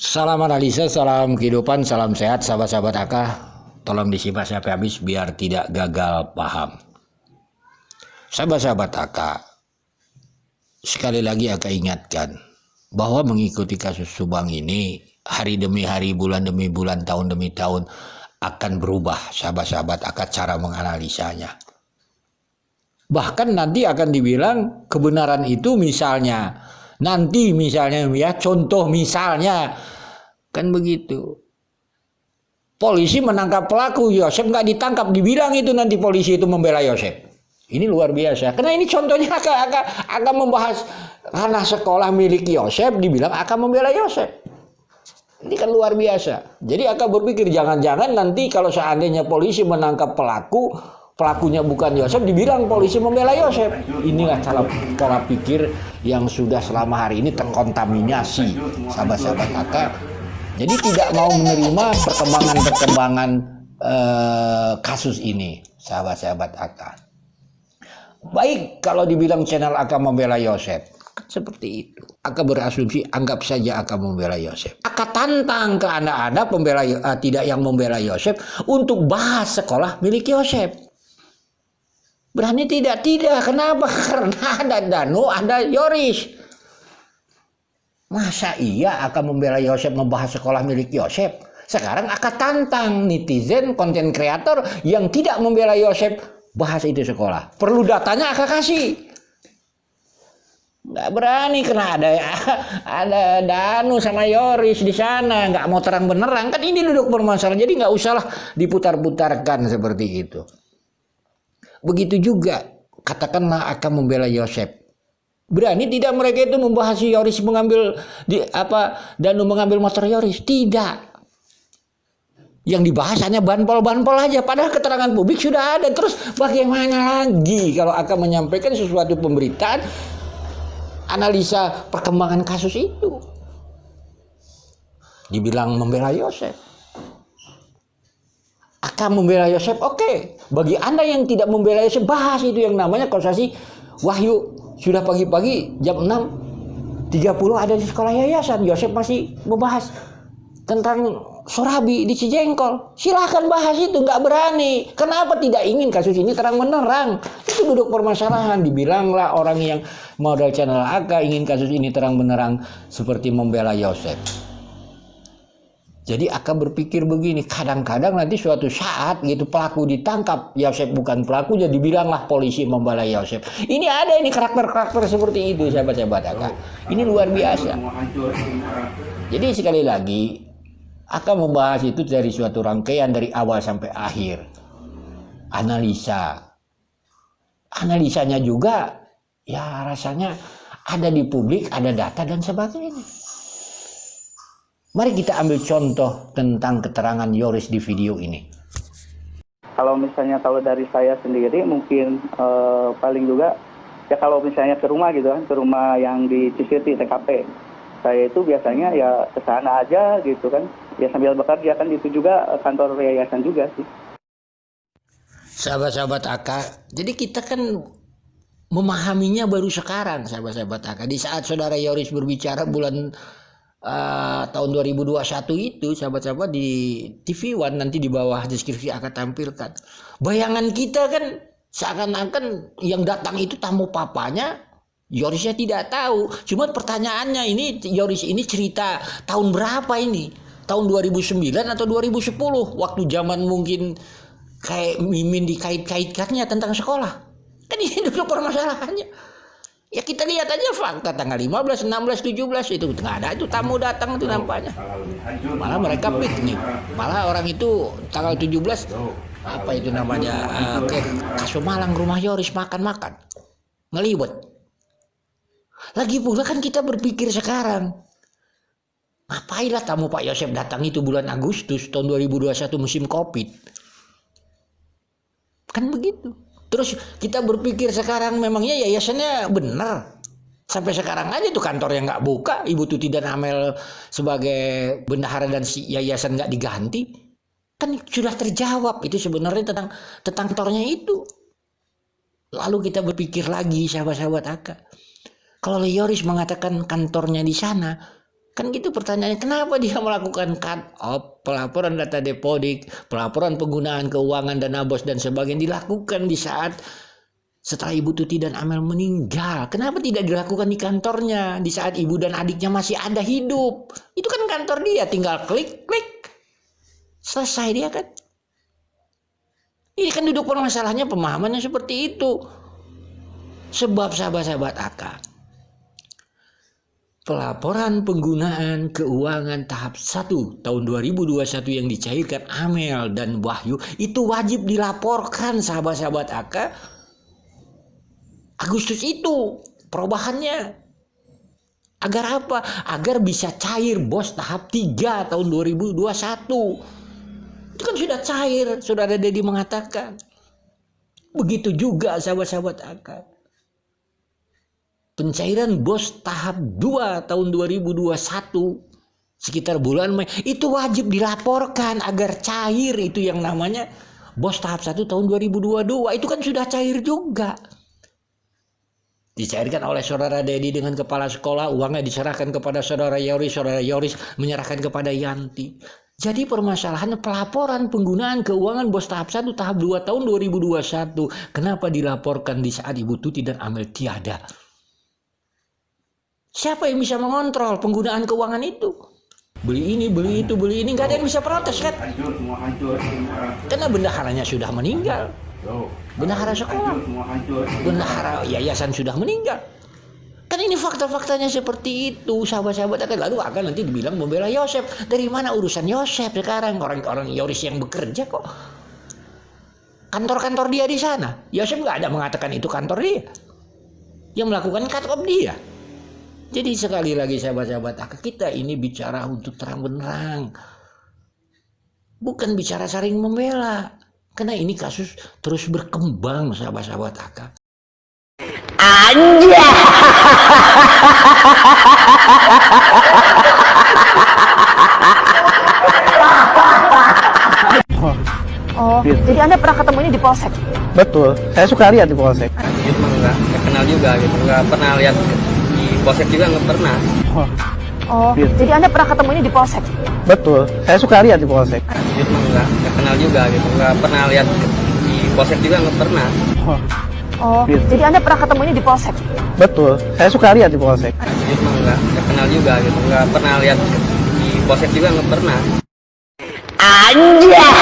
Salam analisa, salam kehidupan, salam sehat, sahabat-sahabat AK. Tolong disimak sampai habis biar tidak gagal paham. Sahabat-sahabat AK, sekali lagi AK ingatkan bahwa mengikuti kasus Subang ini hari demi hari, bulan demi bulan, tahun demi tahun akan berubah. Sahabat-sahabat AK cara menganalisanya. Bahkan nanti akan dibilang kebenaran itu misalnya, nanti misalnya ya, contoh misalnya kan begitu. Polisi menangkap pelaku, Yosep nggak ditangkap, dibilang itu nanti polisi itu membela Yosep. Ini luar biasa. Karena ini contohnya akan membahas ranah sekolah milik Yosep, dibilang akan membela Yosep. Ini kan luar biasa. Jadi akan berpikir jangan-jangan nanti kalau seandainya polisi menangkap pelaku, pelakunya bukan Yosep, dibilang polisi membela Yosep. Inilah pola pikir yang sudah selama hari ini terkontaminasi sahabat-sahabat AK. Jadi tidak mau menerima perkembangan kasus ini, sahabat-sahabat AK. Baik kalau dibilang channel AK membela Yosep, kan seperti itu. AK berasumsi anggap saja AK membela Yosep. AK tantang ke anda pembela tidak yang membela Yosep untuk bahas sekolah milik Yosep. Berani tidak? Tidak. Kenapa? Karena ada Danu, ada Yoris. Masa iya akan membela Yosep membahas sekolah milik Yosep? Sekarang akan tantang netizen, konten kreator yang tidak membela Yosep bahas itu sekolah. Perlu datanya akan kasih. Nggak berani karena ada Danu sama Yoris di sana, nggak mau terang benerang. Kan ini duduk bermasalah, jadi nggak usahlah diputar-putarkan seperti itu. Begitu juga katakanlah akan membela Yosep. Berani tidak mereka itu membahas Yoris mengambil Danu mengambil motor Yoris? Tidak. Yang dibahas hanya banpol aja. Padahal keterangan publik sudah ada. Terus bagaimana lagi kalau akan menyampaikan sesuatu pemberitaan analisa perkembangan kasus itu? Dibilang membela Yosep. Akan membela Yosep, oke. Bagi Anda yang tidak membela Yosep, bahas itu yang namanya konsultasi Wahyu. Sudah pagi-pagi jam 6.30 ada di sekolah yayasan. Yosep masih membahas tentang Sorabi di Cijengkol. Silahkan bahas itu, nggak berani. Kenapa tidak ingin kasus ini terang menerang? Itu duduk permasalahan. Dibilanglah orang yang modal channel AK ingin kasus ini terang menerang seperti membela Yosep. Jadi akan berpikir begini, kadang-kadang nanti suatu saat gitu pelaku ditangkap, Yosep bukan pelaku, jadi bilanglah polisi membela Yosep. Ini ada ini karakter-karakter seperti itu sahabat-sahabat AK. Ini luar biasa. Jadi sekali lagi akan membahas itu dari suatu rangkaian dari awal sampai akhir. Analisanya juga ya rasanya ada di publik, ada data dan sebagainya. Mari kita ambil contoh tentang keterangan Yoris di video ini. Kalau misalnya dari saya sendiri mungkin paling juga ya kalau misalnya ke rumah gitu kan, ke rumah yang di Cisirti TKP. Saya itu biasanya ya ke sana aja gitu kan. Ya sambil bekerja kan, itu juga kantor yayasan juga sih. Sahabat-sahabat AK, jadi kita kan memahaminya baru sekarang sahabat-sahabat AK. Di saat saudara Yoris berbicara bulan tahun 2021 itu sahabat-sahabat di TV One, nanti di bawah deskripsi akan tampilkan. Bayangan kita kan seakan-akan yang datang itu tamu papanya, Yorisnya tidak tahu. Cuma pertanyaannya ini Yoris ini cerita tahun berapa ini? Tahun 2009 atau 2010? Waktu zaman mungkin kayak Mimin dikait-kaitkannya tentang sekolah. Kan ini dulu permasalahannya. Ya kita lihat aja fakta tanggal 15, 16, 17 itu nggak ada itu tamu datang itu nampaknya. Malah mereka piknik. Malah orang itu tanggal 17 apa itu namanya ke Kasumalang rumah Yoris makan-makan. Ngelibet. Lagi pula kan kita berpikir sekarang. Ngapailah tamu Pak Yosep datang itu bulan Agustus tahun 2021 musim Covid. Kan begitu. Terus kita berpikir sekarang memangnya yayasannya benar. Sampai sekarang aja tuh kantor yang nggak buka, Ibu Tuti dan Amel sebagai bendahara dan si yayasan nggak diganti. Kan sudah terjawab itu sebenarnya tentang kantornya itu. Lalu kita berpikir lagi sahabat-sahabat AK. Kalau Yoris mengatakan kantornya di sana, Kan gitu pertanyaannya, kenapa dia melakukan cut off pelaporan data deposit, pelaporan penggunaan keuangan dana bos dan sebagainya dilakukan di saat setelah Ibu Tuti dan Amel meninggal. Kenapa tidak dilakukan di kantornya di saat ibu dan adiknya masih ada hidup? Itu kan kantor dia, tinggal klik, selesai dia kan. Ini kan duduk permasalahannya pemahamannya seperti itu. Sebab sahabat-sahabat akal, pelaporan penggunaan keuangan tahap 1 tahun 2021 yang dicairkan Amel dan Wahyu itu wajib dilaporkan sahabat-sahabat akal Agustus itu perubahannya. Agar apa? Agar bisa cair bos tahap 3 tahun 2021. Itu kan sudah cair, sudah ada Dedi mengatakan. Begitu juga sahabat-sahabat akal. Pencairan bos tahap 2 tahun 2021 sekitar bulan Mei itu wajib dilaporkan agar cair itu yang namanya bos tahap 1 tahun 2022. Itu kan sudah cair juga. Dicairkan oleh saudara Dedi dengan kepala sekolah, uangnya diserahkan kepada saudara Yoris menyerahkan kepada Yanti. Jadi permasalahannya pelaporan penggunaan keuangan bos tahap 1 tahap 2 tahun 2021. Kenapa dilaporkan di saat Ibu Tuti dan Amel tiada? Siapa yang bisa mengontrol penggunaan keuangan itu? Beli ini, beli itu, beli ini, nggak ada yang bisa protes kan? Karena bendaharanya sudah meninggal. Bendahara sekolah, bendahara yayasan sudah meninggal. Kan ini fakta-faktanya seperti itu, sahabat-sahabat. Lalu akan nanti dibilang membela Yosef. Dari mana urusan Yosef sekarang? Orang-orang Yoris yang bekerja kok. Kantor-kantor dia di sana. Yosef nggak ada mengatakan itu kantor dia. Yang melakukan cut off dia. Jadi sekali lagi sahabat-sahabat, kita ini bicara untuk terang benderang. Bukan bicara saling membela. Karena ini kasus terus berkembang sahabat-sahabat akak. Anjay. Oh, jadi Anda pernah ketemu ini di polsek? Betul, saya suka lihat di polsek. Gitu mah nggak kenal juga gitu, nggak pernah lihat di polsek juga nggak pernah. Oh, jadi Anda pernah ketemu ini di polsek? Betul, saya suka lihat di polsek. Gitu mah nggak kenal juga gitu, nggak pernah lihat di polsek juga nggak pernah. Oh, jadi Anda pernah ketemu ini di polsek? Betul, saya suka lihat di polsek. Gitu mah nggak kenal juga gitu, nggak pernah lihat di polsek juga nggak pernah. Anjay.